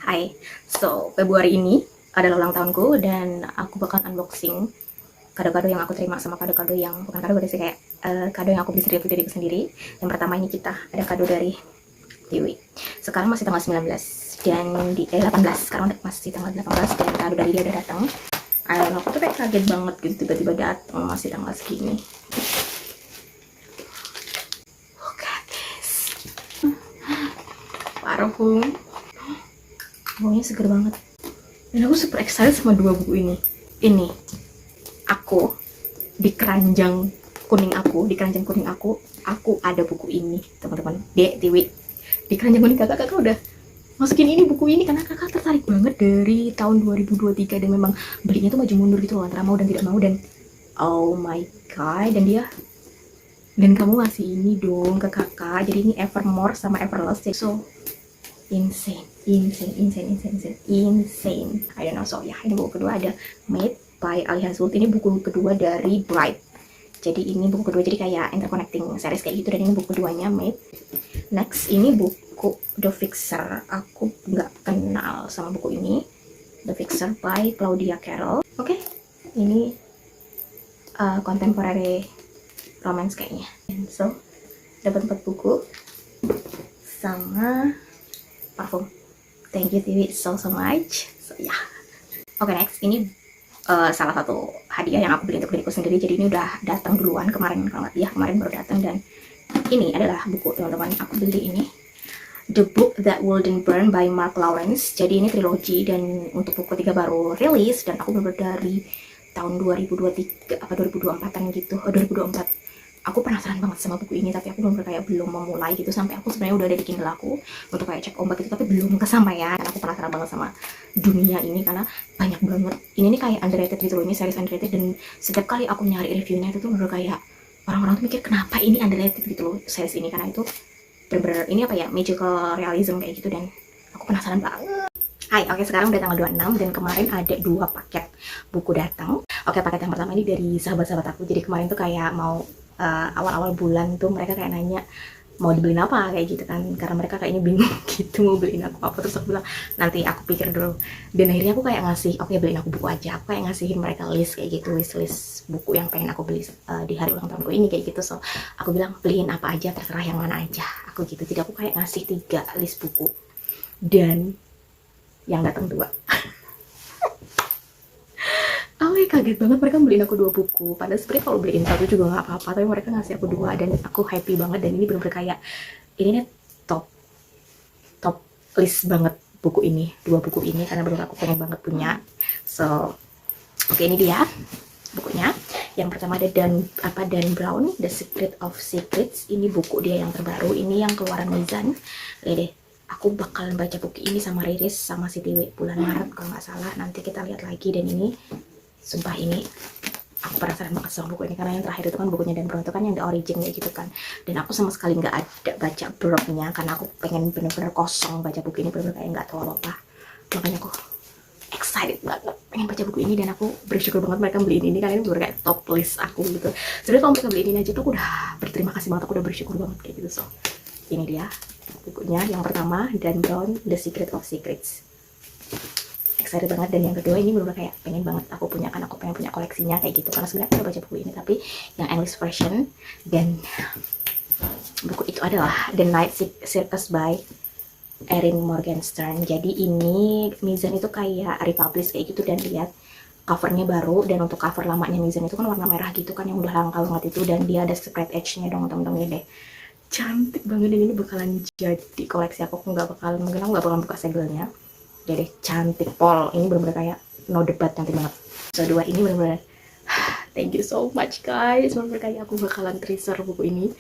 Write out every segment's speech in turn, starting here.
Hai, so Februari ini adalah ulang tahunku dan aku bakal unboxing kado-kado yang aku terima sama kado-kado yang bukan kado sih, kayak kado yang aku beli sendiri untuk diriku sendiri. Yang pertama ini kita ada kado dari Tiwi. Sekarang masih tanggal 19 dan di 18, sekarang masih tanggal 18 dan kado dari dia udah datang. Aku tuh kayak kaget banget gitu tiba-tiba datang masih tanggal segini. Look at this. Parfum. Baunya seger banget. Dan aku super excited sama dua buku ini. Ini aku di keranjang kuning aku ada buku ini, teman-teman. Dek, Tiwi, di keranjang kuning kakak udah masukin ini, buku ini, karena kakak tertarik banget dari tahun 2023 dan memang belinya tuh maju mundur gitu loh, antara mau dan tidak mau. Dan oh my god, dan kamu ngasih ini dong ke kakak, jadi ini Evermore sama Everlast. So insane. I don't know. So ya, ini buku kedua ada Made by Ali Hazult. Ini buku kedua dari Bright. Jadi ini buku kedua, jadi kayak interconnecting series kayak gitu. Dan ini buku keduanya Made. Next ini buku The Fixer. Aku nggak kenal sama buku ini. The Fixer by Claudia Carroll. Oke, ini contemporary romance kayaknya. And so dapat 4 buku sama parfum. Thank you Tiwi so much. So ya. Oke, next ini salah satu hadiah yang aku beli untuk diriku sendiri. Jadi ini udah datang duluan kemarin, kalau nggak ya kemarin baru datang. Dan ini adalah buku, teman-teman. Aku beli ini, The Book That Wouldn't Burn by Mark Lawrence. Jadi ini trilogi dan untuk buku 3 baru rilis dan aku bener dari tahun 2023 apa 2024an gitu. 2024. Aku penasaran banget sama buku ini, tapi aku belum memulai gitu. Sampai aku sebenarnya udah ada di Kindle aku untuk kayak cek ombak gitu, tapi belum kesampaian. Aku penasaran banget sama dunia ini karena banyak banget. Ini nih kayak underrated gitu loh, ini series underrated. Dan setiap kali aku nyari reviewnya itu tuh bener kayak orang-orang tuh mikir kenapa ini underrated gitu loh series ini, karena itu bener-bener ini apa ya, magical realism kayak gitu. Dan aku penasaran banget. Hai, oke, sekarang udah tanggal 26 dan kemarin ada 2 paket buku datang. Oke, paket yang pertama ini dari sahabat-sahabat aku. Jadi kemarin tuh kayak mau awal-awal bulan tuh mereka kayak nanya mau dibeliin apa kayak gitu kan, karena mereka kayaknya bingung gitu mau beliin aku apa. Terus aku bilang nanti aku pikir dulu. Dan akhirnya aku kayak ngasih, oke, beliin aku buku aja. Aku kayak ngasihin mereka list kayak gitu, list buku yang pengen aku beli di hari ulang tahunku ini kayak gitu. So aku bilang beliin apa aja, terserah yang mana aja, aku gitu. Jadi aku kayak ngasih 3 list buku dan yang datang 2. Kaget banget, mereka beliin aku 2 buku. Padahal sebenarnya kalau beliin 1 juga nggak apa-apa, tapi mereka ngasih aku 2 dan aku happy banget. Dan ini bener-bener kayak ini nih top list banget buku ini, 2 buku ini, karena bener aku pengen banget punya. So oke, ini dia bukunya. Yang pertama ada Dan Brown, The Secret of Secrets. Ini buku dia yang terbaru, ini yang keluaran Mizan. Lihat deh, aku bakalan baca buku ini sama Riris sama si Tiwi bulan Maret kalau nggak salah. Nanti kita lihat lagi. Dan ini sumpah, ini aku penasaran banget sama buku ini, karena yang terakhir itu kan bukunya Dan Brown itu kan yang The Origin kayak gitu kan. Dan aku sama sekali nggak ada baca blognya, karena aku pengen bener-bener kosong baca buku ini, bener-bener kayak nggak tahu apa-apa. Makanya aku excited banget pengen baca buku ini. Dan aku bersyukur banget mereka beliin ini, karena ini bener kayak top list aku gitu. Sebenarnya kalau mereka beliin ini aja tuh aku udah berterima kasih banget, aku udah bersyukur banget kayak gitu. So ini dia bukunya, yang pertama Dan Brown, The Secret of Secrets. Excited banget. Dan yang kedua ini bener-bener kayak pengen banget aku punya, kan aku pengen punya koleksinya kayak gitu, karena sebenarnya aku udah baca buku ini tapi yang English version. Dan buku itu adalah The Night Circus by Erin Morgenstern. Jadi ini Mizan itu kayak republish kayak gitu. Dan lihat covernya baru, dan untuk cover lamanya Mizan itu kan warna merah gitu kan, yang udah langka banget itu. Dan dia ada secret edge-nya dong temen-temen, ini deh cantik banget. Dan ini bakalan jadi koleksi aku nggak bakalan buka segelnya. Jadi cantik pol, ini bener-bener kayak no debat, cantik banget. So 2 ini bener-bener thank you so much guys, bener-bener kayak aku bakalan treasure buku ini.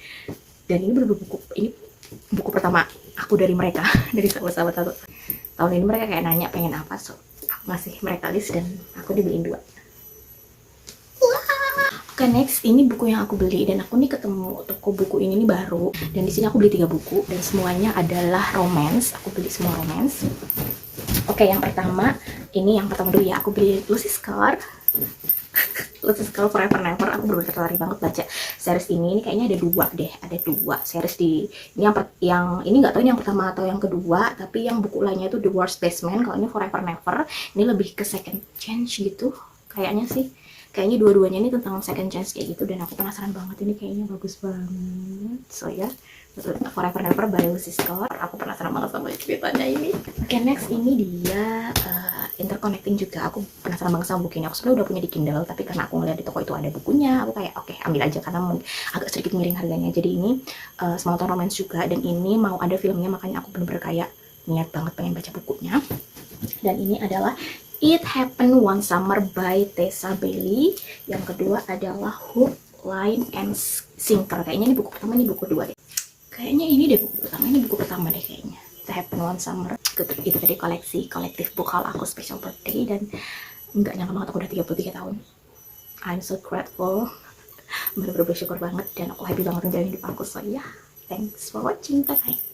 Dan ini bener-bener buku pertama aku dari mereka, dari sahabat-sahabat aku. Tahun ini mereka kayak nanya pengen apa, so aku ngasih mereka list dan aku dibeliin 2. Oke, next ini buku yang aku beli, dan aku nih ketemu toko buku ini nih baru, dan di sini aku beli 3 buku dan semuanya adalah romance. Aku beli semua romance. Oke, yang pertama dulu ya, aku beli Lucy Scar. Let's Go Forever Never. Aku bener-bener tertarik banget baca series ini kayaknya ada dua deh, ada dua series di ini. Yang ini nggak tahu ini yang pertama atau yang kedua, tapi yang buku lainnya itu The Worst Basement. Kalau ini Forever Never, ini lebih ke second chance gitu kayaknya sih. Kayaknya dua-duanya ini tentang second chance kayak gitu, dan aku penasaran banget, ini kayaknya bagus banget. So ya, Forever Never by Lucy Scott. Aku penasaran banget sama ceritanya ini. Oke, next ini dia Interconnecting juga. Aku penasaran banget sama bukunya. Aku sebenarnya udah punya di Kindle, tapi karena aku ngeliat di toko itu ada bukunya, aku kayak oke, ambil aja karena agak sedikit miring harganya. Jadi ini small town romance juga, dan ini mau ada filmnya, makanya aku bener-bener kayak niat banget pengen baca bukunya. Dan ini adalah It Happened One Summer by Tessa Bailey. Yang kedua adalah Hook, Line, and Sinker. Kayaknya ini buku pertama, ini buku kedua deh. Kayaknya ini deh buku pertama, ini buku pertama deh kayaknya. It Happened One Summer. Itu tadi kolektif book haul aku special birthday, dan nggak nyangka banget aku udah 33 tahun. I'm so grateful. Bener-bener bersyukur banget, dan aku happy banget menjalani hidup aku. So ya, thanks for watching. Bye-bye.